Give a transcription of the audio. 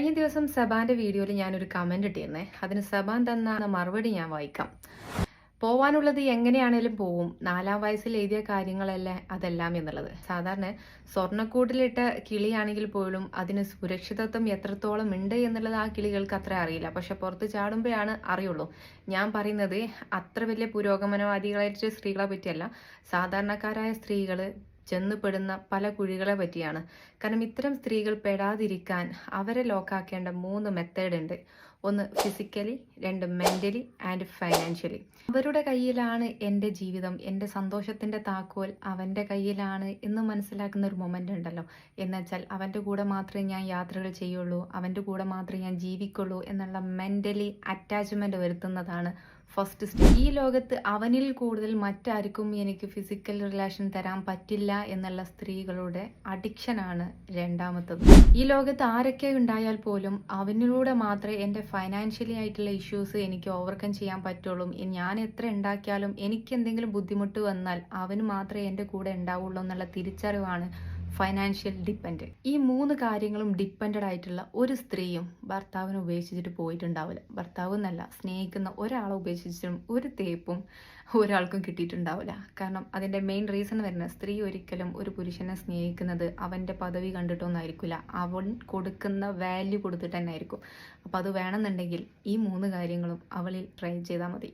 കഴിഞ്ഞ ദിവസം സബാന്റെ വീഡിയോയിൽ ഞാനൊരു കമന്റ് ഇട്ടിരുന്നേ. അതിന് സബാൻ തന്ന മറുപടി ഞാൻ വായിക്കാം. പോവാനുള്ളത് എങ്ങനെയാണേലും പോവും, 4-ാം വയസ്സിൽ എഴുതിയ കാര്യങ്ങളല്ലേ അതെല്ലാം എന്നുള്ളത്. സാധാരണ സ്വർണ്ണക്കൂട്ടിലിട്ട കിളിയാണെങ്കിൽ പോലും അതിന് സുരക്ഷിതത്വം എത്രത്തോളം ഉണ്ട് എന്നുള്ളത് ആ കിളികൾക്ക് അത്ര അറിയില്ല. പക്ഷെ പുറത്ത് ചാടുമ്പോഴാണ് അറിയുള്ളൂ. ഞാൻ പറയുന്നത് അത്ര വലിയ പുരോഗമനവാദികളായിട്ട് സ്ത്രീകളെ പറ്റിയല്ല, സാധാരണക്കാരായ സ്ത്രീകൾ ചെന്നുപെടുന്ന പല കുഴികളെ പറ്റിയാണ്. കാരണം ഇത്തരം സ്ത്രീകൾ പെടാതിരിക്കാൻ അവരെ ലോക്കാക്കേണ്ട 3 മെത്തേഡ് ഉണ്ട്. ഒന്ന് ഫിസിക്കലി, 2 മെന്റലി ആൻഡ് ഫൈനാൻഷ്യലി. അവരുടെ കയ്യിലാണ് എൻ്റെ ജീവിതം, എൻ്റെ സന്തോഷത്തിൻ്റെ താക്കോൽ അവൻ്റെ കയ്യിലാണ് എന്ന് മനസ്സിലാക്കുന്ന ഒരു മൊമെൻ്റ് ഉണ്ടല്ലോ. എന്നുവെച്ചാൽ അവൻ്റെ കൂടെ മാത്രമേ ഞാൻ യാത്രകൾ ചെയ്യുള്ളൂ, അവൻ്റെ കൂടെ മാത്രമേ ഞാൻ ജീവിക്കുള്ളൂ എന്നുള്ള മെൻ്റലി അറ്റാച്ച്മെൻ്റ് വരുത്തുന്നതാണ് ഫസ്റ്റ് സ്റ്റെപ്പ്. ഈ ലോകത്ത് അവനിൽ കൂടുതൽ മറ്റാർക്കും എനിക്ക് ഫിസിക്കൽ റിലേഷൻ തരാൻ പറ്റില്ല എന്നുള്ള സ്ത്രീകളുടെ അഡിക്ഷനാണ് രണ്ടാമത്തത്. ഈ ലോകത്ത് ആരൊക്കെ ഉണ്ടായാൽ പോലും അവനിലൂടെ മാത്രമേ എൻ്റെ ഫൈനാൻഷ്യലി ആയിട്ടുള്ള ഇഷ്യൂസ് എനിക്ക് ഓവർകം ചെയ്യാൻ പറ്റുള്ളൂ. ഞാൻ എത്ര ഉണ്ടാക്കിയാലും എനിക്ക് എന്തെങ്കിലും ബുദ്ധിമുട്ട് വന്നാൽ അവന് മാത്രമേ എൻ്റെ കൂടെ ഉണ്ടാവുള്ളൂ എന്നുള്ള തിരിച്ചറിവാണ് ഫൈനാൻഷ്യൽ ഡിപ്പെൻഡ്. ഈ 3 കാര്യങ്ങളും ഡിപ്പെൻഡഡ് ആയിട്ടുള്ള ഒരു സ്ത്രീയും ഭർത്താവിനെ ഉപേക്ഷിച്ചിട്ട് പോയിട്ടുണ്ടാവില്ല. ഭർത്താവ് എന്നല്ല, സ്നേഹിക്കുന്ന ഒരാളെ ഉപേക്ഷിച്ചിട്ടും ഒരു തേപ്പും ഒരാൾക്കും കിട്ടിയിട്ടുണ്ടാവില്ല. കാരണം അതിൻ്റെ മെയിൻ റീസൺ വരുന്നത്, സ്ത്രീ ഒരിക്കലും ഒരു പുരുഷനെ സ്നേഹിക്കുന്നത് അവൻ്റെ പദവി കണ്ടിട്ടൊന്നും ആയിരിക്കില്ല, അവൻ കൊടുക്കുന്ന വാല്യൂ കൊടുത്തിട്ട് തന്നെ ആയിരിക്കും. അപ്പോൾ അത് വേണമെന്നുണ്ടെങ്കിൽ ഈ 3 കാര്യങ്ങളും അവളിൽ ട്രൈ ചെയ്താൽ മതി.